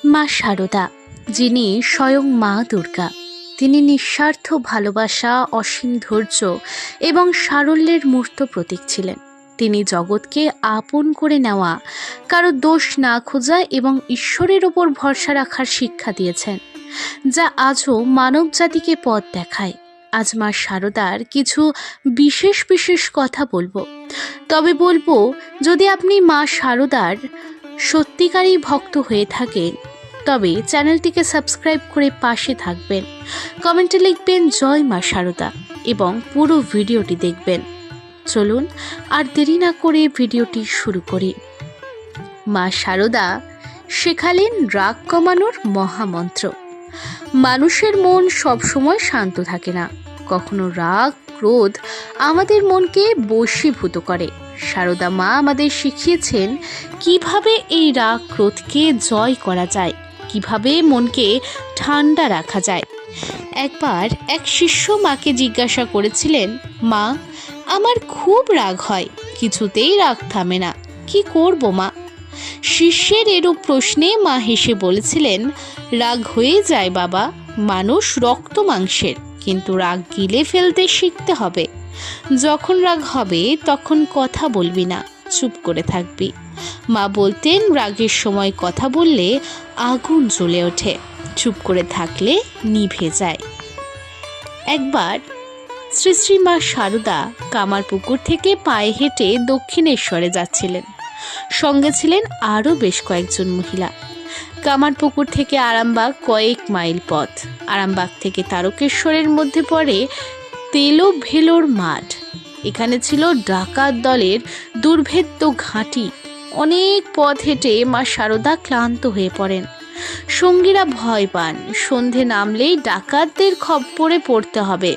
মা শারদা, যিনি স্বয়ং মা দুর্গা, তিনি নিঃস্বার্থ ভালোবাসা, অসীম ধৈর্য এবং সারল্যের মূর্ত প্রতীক ছিলেন। তিনি জগৎকে আপন করে নেওয়া, কারো দোষ না খোঁজা এবং ঈশ্বরের ওপর ভরসা রাখার শিক্ষা দিয়েছেন, যা আজও মানব জাতিকে পথ দেখায়। আজ মা শারদার কিছু বিশেষ বিশেষ কথা বলবো। তবে বলবো, যদি আপনি মা শারদার সত্যিকারই ভক্ত হয়ে থাকেন, তবে চ্যানেলটিকে সাবস্ক্রাইব করে পাশে থাকবেন, কমেন্টে লিখবেন জয় মা শারদা এবং পুরো ভিডিওটি দেখবেন। চলুন আর দেরি না করে ভিডিওটি শুরু করি। মা শারদা শেখালেন রাগ কমানোর মহামন্ত্র। মানুষের মন সবসময় শান্ত থাকে না, কখনো রাগ ক্রোধ আমাদের মনকে বশীভূত করে। শারদা মা আমাদের শিখিয়েছেন কিভাবে এই রাগ ক্রোধকে জয় করা যায়, কিভাবে মনকে ঠান্ডা রাখা যায়। একবার এক শিষ্য মাকে জিজ্ঞাসা করেছিলেন, মা, আমার খুব রাগ হয়, কিছুতেই রাগ থামে না, কি করব মা? শিষ্যের এরূপ প্রশ্নে মা হেসে বলেছিলেন, রাগ হয়ে যায় বাবা, মানুষ রক্ত মাংসের, কিন্তু রাগ গিলে ফেলতে শিখতে হবে। যখন রাগ হবে তখন কথা বলবি না, চুপ করে থাকবি। মা বলতেন, রাগের সময় কথা বললে আগুন জ্বলে ওঠে, চুপ করে থাকলে নিভে যায়। একবার শ্রী শ্রী মা শারদা কামারপুকুর থেকে পায়ে হেঁটে দক্ষিণেশ্বরে যাচ্ছিলেন। সঙ্গে ছিলেন আরও বেশ কয়েকজন মহিলা। কামারপুকুর থেকে আরামবাগ কয়েক মাইল পথ। আরামবাগ থেকে তারকেশ্বরের মধ্যে পড়ে তেলো ভেলোর মাঠ। এখানে ছিল ডাকাত দলের দুর্ভেদ্য ঘাঁটি। অনেক পথ হেঁটে মা শারদা ক্লান্ত হয়ে পড়েন। সঙ্গীরা ভয় পান, সন্ধে নামলেই ডাকাতদের খপ্পরে পড়তে হবে।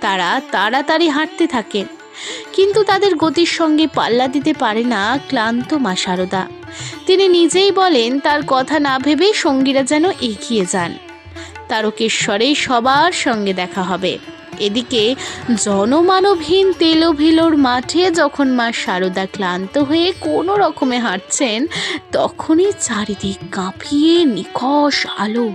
তারা তাড়াতাড়ি হাঁটতে থাকেন, কিন্তু তাদের গতির সঙ্গে পাল্লা দিতে পারে না ক্লান্ত মা শারদা। তিনি নিজেই বলেন, তার কথা না ভেবে সঙ্গীরা যেন এগিয়ে যান। তারকেশ্বরে সবার সঙ্গে দেখা হবে। এদিকে জনমানবহীন তেলোভেলোর মাঠে যখন মা শারদা ক্লান্ত হয়ে কোনো রকমে হাঁটছেন, তখনই চারিদিক কাঁপিয়ে নিখস আলো।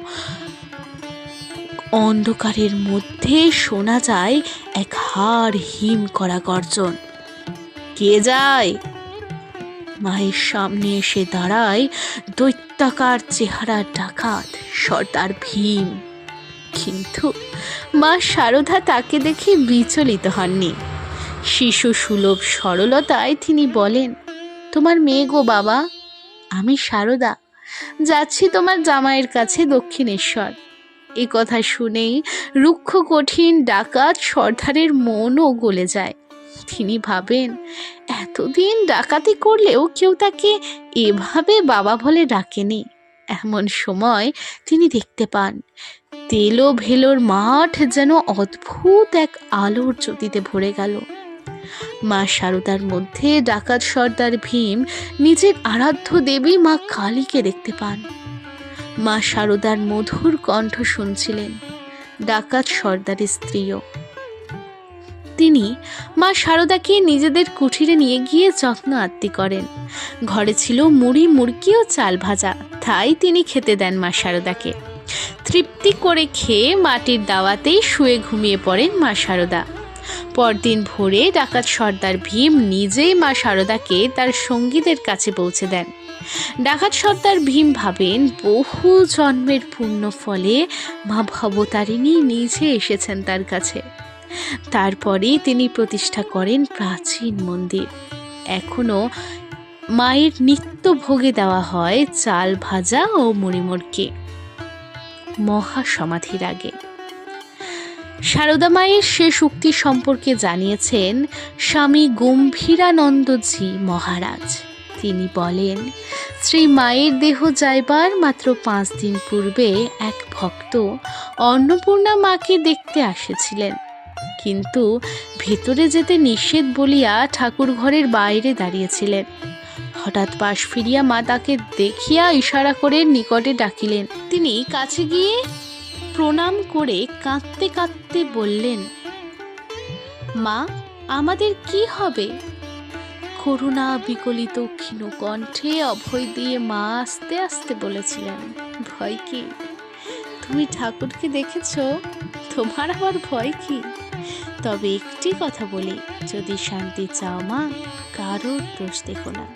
অন্ধকারের মধ্যে শোনা যায় এক হাড় হিম করা গর্জন। কে যায়? মায়ের সামনে এসে দাঁড়ায় দৈত্যাকার চেহারা ডাকাত সর্দার ভীম। কিন্তু মা শারদা তাকে দেখে বিচলিত হননি। শিশু সুলভ সরলতায় তিনি বলেন, তোমার মেয়ে গো বাবা, আমি শারদা, যাচ্ছি তোমার জামাইয়ের কাছে দক্ষিণেশ্বর। এ কথা শুনেই রুক্ষ কঠিন ডাকাত সর্দারের মনও গলে যায়। তিনি ভাবেন, এতদিন ডাকাতি করলেও কেউ তাকে এভাবে বাবা বলে ডাকেনি। এমন সময় তিনি দেখতে পান তেলো ভেলোর মাঠ যেন অদ্ভুত এক আলোর জ্যোতিতে ভরে গেল। মা শারদার মধ্যে ডাকাত সর্দার ভীম নিজের আরাধ্য দেবী মা কালীকে দেখতে পান। মা শারদার মধুর কণ্ঠ শুনছিলেন ডাকাত সর্দারের স্ত্রীও। তিনি মা শারদাকে নিজেদের কুঠিরে নিয়ে গিয়ে যত্ন আত্তি করেন। ঘরে ছিল মুড়ি মুড়কি ও চাল ভাজা, তাই তিনি খেতে দেন মা শারদাকে। তৃপ্তি করে খেয়ে মাটির দাওয়াতেই শুয়ে ঘুমিয়ে পড়েন মা শারদা। পরদিন ভোরে ডাকাত সর্দার ভীম নিজেই মা শারদাকে তার সঙ্গীদের কাছে পৌঁছে দেন। ডাকাত সর্দার ভীম ভাবেন, বহু জন্মের পুণ্য ফলে মা ভবতারিণী নিজে এসেছেন তার কাছে। তারপরে তিনি প্রতিষ্ঠা করেন প্রাচীন মন্দির। এখনো মায়ের নিত্য ভোগে দেওয়া হয় চাল ভাজা ও মুড়িমুড়কি। মহাসমাধির আগে শারদা মায়ের শেষ উক্তি সম্পর্কে জানিয়েছেন স্বামী গম্ভীরানন্দজি মহারাজ। তিনি বলেন, শ্রী মায়ের দেহ যাইবার মাত্র 5 দিন পূর্বে এক ভক্ত অন্নপূর্ণা মাকে দেখতে আসেছিলেন, কিন্তু ভেতরে যেতে নিষেধ বলিয়া ঠাকুর ঘরের বাইরে দাঁড়িয়েছিলেন। হঠাৎ পাশ ফিরিয়া মা তাকে দেখিয়া ইশারা করে নিকটে ডাকিলেন। তিনি কাছে গিয়ে প্রণাম করে কাঁদতে কাঁদতে বললেন, মা, আমাদের কি হবে? করুণা বিকলিত ক্ষীণ কণ্ঠে অভয় দিয়ে মা আস্তে আস্তে বলেছিলেন, ভয় কি? তুমি ঠাকুরকে দেখেছ, তোমার আবার ভয় কি? তবে একটি কথা বলি, যদি শান্তি চাও মা, কারোর দোষ দেখো না,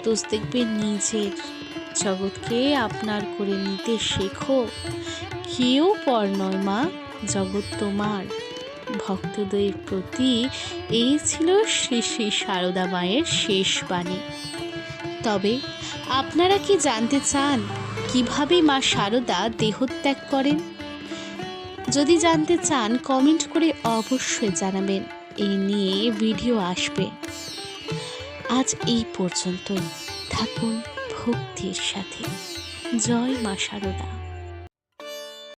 দোষ দেখবে নিজের। জগৎকে আপনার করে নিতে শেখো। কেউ পর নয় মা, জগৎ তোমার। ভক্তদের প্রতি এই ছিল শ্রী শ্রী সারদা মায়ের শেষ বাণী। তবে আপনারা কি জানতে চান কিভাবে মা সারদা দেহত্যাগ করেন? যদি জানতে চান কমেন্ট করে অবশ্যই জানাবেন, এই নিয়ে ভিডিও আসবে। আজ এই পর্যন্তই, থাকুন ভক্তির সাথে। জয় মা সারদা।